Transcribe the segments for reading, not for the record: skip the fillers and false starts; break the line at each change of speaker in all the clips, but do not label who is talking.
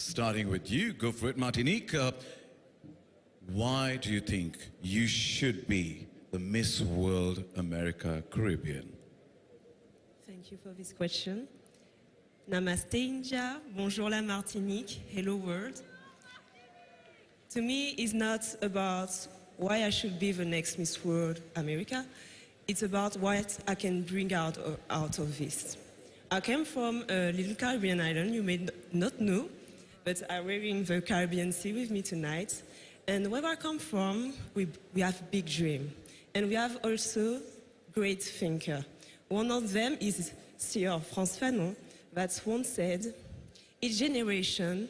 starting with you. Go for it, Martinique. Why do you think you should be the Miss World America Caribbean?
Thank you for this question. Namaste India, bonjour la Martinique, hello world. To me, it's not about why I should be the next Miss World America. It's about what I can bring out of this. I came from a little Caribbean island you may not know, but I'm wearing the Caribbean Sea with me tonight. And where I come from, we have a big dream. And we have also great thinker. One of them is Sir Frantz Fanon, that once said, each generation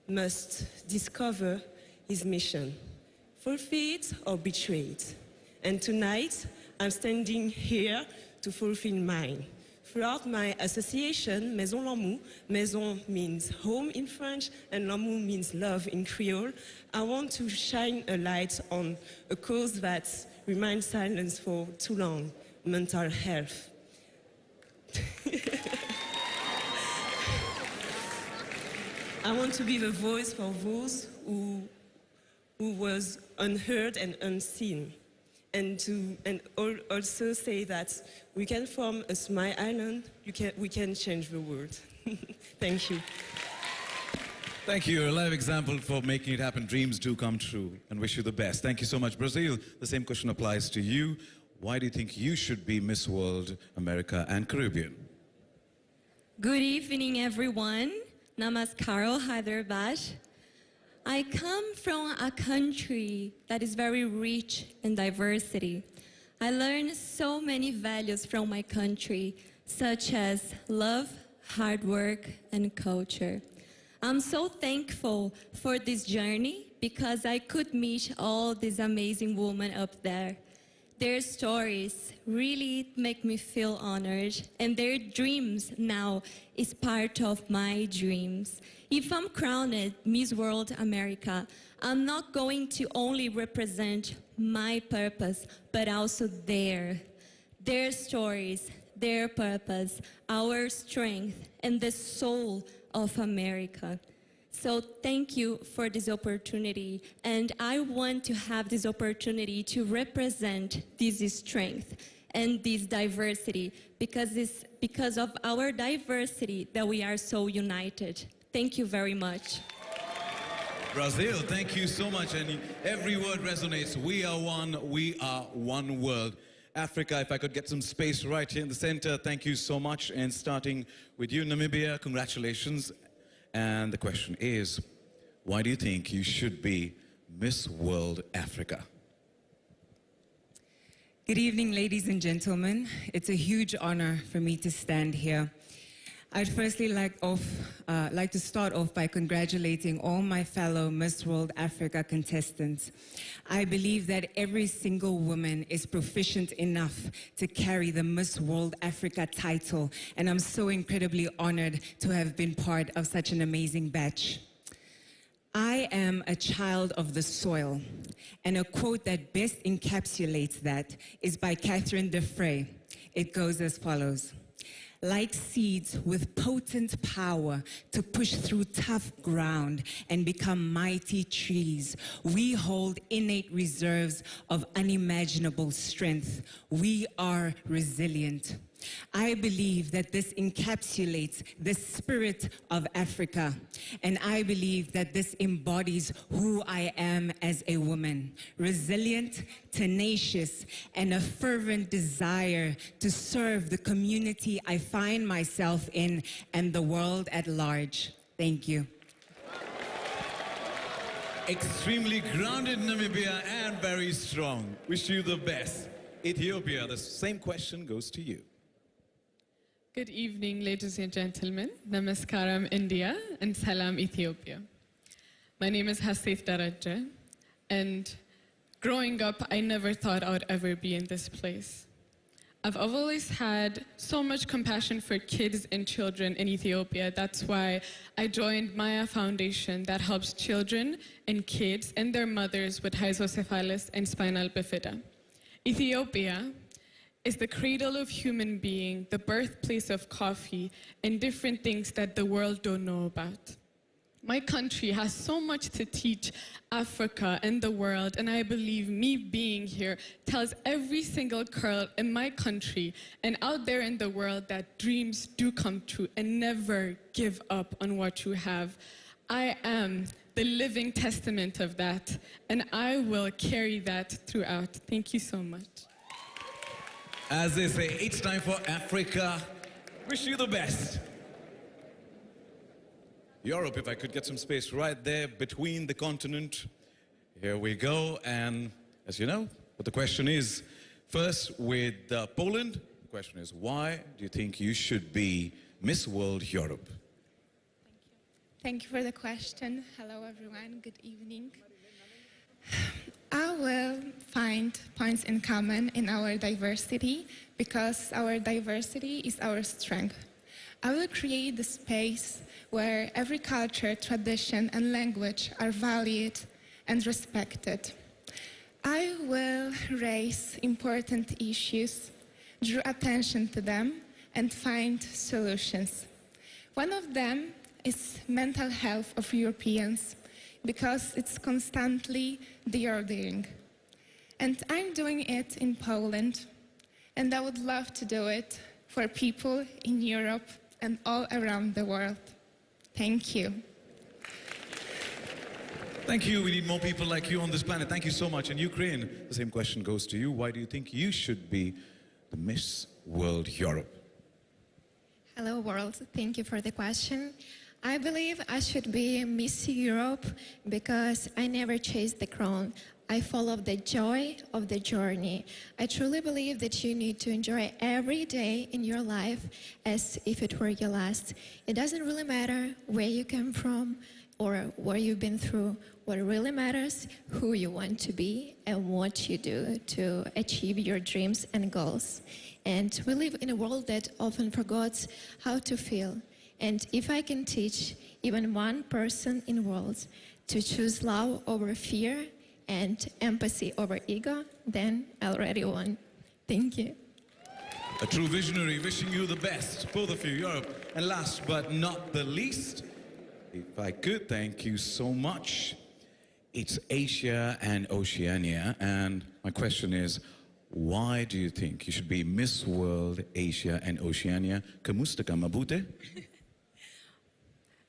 must discover his mission, fulfill it or betray it. And tonight, I'm standing here to fulfill mine. Throughout my association, Maison L'amour, Maison means home in French, and L'amour means love in Creole, I want to shine a light on a cause that remains silent for too long, mental health. I want to be the voice for those who was unheard and unseen. And also say that we can form a small island, we can change the world. Thank you.
Thank you. You're a live example for making it happen. Dreams do come true, and wish you the best. Thank you so much. Brazil, the same question applies to you. Why do you think you should be Miss World America and Caribbean?
Good evening, everyone. Namaskar, Hyderabad. I come from a country that is very rich in diversity. I learned so many values from my country, such as love, hard work, and culture. I'm so thankful for this journey because I could meet all these amazing women up there. Their stories really make me feel honored, and their dreams now is part of my dreams. If I'm crowned Miss World America, I'm not going to only represent my purpose, but also their stories, their purpose, our strength, and the soul of America. So thank you for this opportunity, and I want to have this opportunity to represent this strength and this diversity, because it's because of our diversity that we are so united. Thank you very much.
Brazil, thank you so much, and every word resonates. We are one world. Africa, if I could get some space right here in the center, thank you so much. And starting with you, Namibia, congratulations. And the question is, why do you think you should be Miss World Africa?
Good evening, ladies and gentlemen. It's a huge honor for me to stand here. I'd firstly like to start off by congratulating all my fellow Miss World Africa contestants. I believe that every single woman is proficient enough to carry the Miss World Africa title, and I'm so incredibly honored to have been part of such an amazing batch. I am a child of the soil, and a quote that best encapsulates that is by Catherine Defray. It goes as follows. Like seeds with potent power to push through tough ground and become mighty trees, we hold innate reserves of unimaginable strength. We are resilient. I believe that this encapsulates the spirit of Africa, and I believe that this embodies who I am as a woman: resilient, tenacious, and a fervent desire to serve the community I find myself in and the world at large. Thank you.
Extremely grounded, Namibia, and very strong. Wish you the best. Ethiopia, the same question goes to you.
Good evening, ladies and gentlemen. Namaskaram, India, and Salam, Ethiopia. My name is Hasith Daraja, and growing up, I never thought I would ever be in this place. I've always had so much compassion for kids and children in Ethiopia. That's why I joined Maya Foundation that helps children and kids and their mothers with hydrocephalus and spinal bifida. Ethiopia is the cradle of human being, the birthplace of coffee, and different things that the world don't know about. My country has so much to teach Africa and the world, and I believe me being here tells every single girl in my country and out there in the world that dreams do come true, and never give up on what you have. I am the living testament of that, and I will carry that throughout. Thank you so much.
As they say, it's time for Africa. Wish you the best. Europe, if I could get some space right there between the continent. Here we go. And as you know, what the question is, first with Poland, the question is, why do you think you should be Miss World Europe?
Thank you for the question. Hello, everyone. Good evening. I will find points in common in our diversity because our diversity is our strength. I will create the space where every culture, tradition, and language are valued and respected. I will raise important issues, draw attention to them, and find solutions. One of them is mental health of Europeans, because it's constantly deteriorating. And I'm doing it in Poland, and I would love to do it for people in Europe and all around the world. Thank you.
Thank you. We need more people like you on this planet. Thank you so much. In Ukraine, the same question goes to you. Why do you think you should be the Miss World Europe?
Hello, world. Thank you for the question. I believe I should be Miss Europe because I never chased the crown. I follow the joy of the journey. I truly believe that you need to enjoy every day in your life as if it were your last. It doesn't really matter where you come from or what you've been through. What really matters, who you want to be and what you do to achieve your dreams and goals. And we live in a world that often forgets how to feel. And if I can teach even one person in the world to choose love over fear and empathy over ego, then I already won. Thank you.
A true visionary, wishing you the best, both of you, Europe. And last but not the least, if I could, thank you so much. It's Asia and Oceania, and my question is, why do you think you should be Miss World Asia and Oceania? Kamusta ka, mabuti?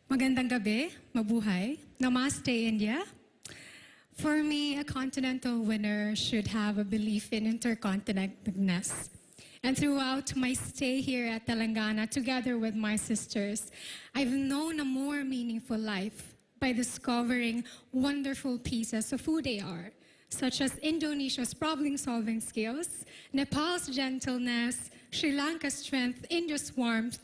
Magandang gabi, mabuhay. Namaste, India. For me, a continental winner should have a belief in intercontinentedness. And throughout my stay here at Telangana, together with my sisters, I've known a more meaningful life by discovering wonderful pieces of who they are, such as Indonesia's problem-solving skills, Nepal's gentleness, Sri Lanka's strength, India's warmth.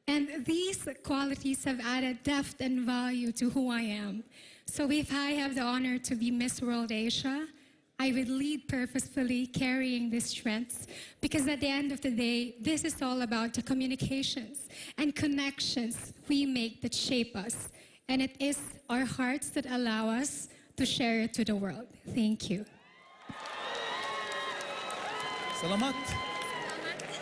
And these qualities have added depth and value to who I am. So if I have the honor to be Miss World Asia, I would lead purposefully carrying these strengths, because at the end of the day, this is all about the communications and connections we make that shape us. And it is our hearts that allow us to share it to the world. Thank you.
Salamat.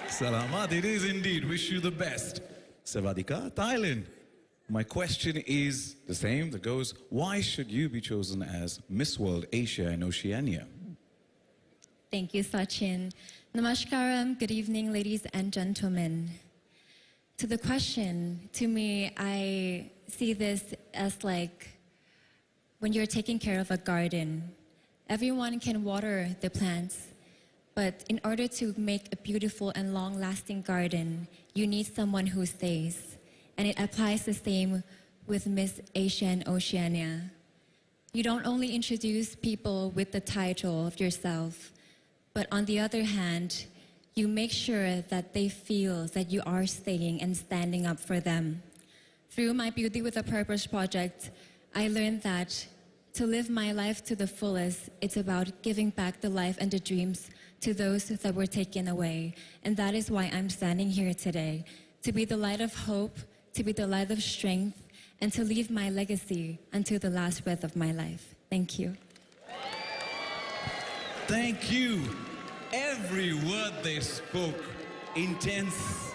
Salamat, it is indeed. Wish you the best. Savadika, Thailand. My question is the same that goes, why should you be chosen as Miss World Asia and Oceania?
Thank you, Sachin. Namaskaram. Good evening, ladies and gentlemen. To the question, to me, I see this as like when you're taking care of a garden. Everyone can water the plants, but in order to make a beautiful and long-lasting garden, you need someone who stays. And it applies the same with Miss Asia and Oceania. You don't only introduce people with the title of yourself, but on the other hand, you make sure that they feel that you are staying and standing up for them. Through my Beauty with a Purpose project, I learned that to live my life to the fullest, it's about giving back the life and the dreams to those that were taken away. And that is why I'm standing here today, to be the light of hope, to be the light of strength, and to leave my legacy until the last breath of my life. Thank you.
Thank you. Every word they spoke, intense,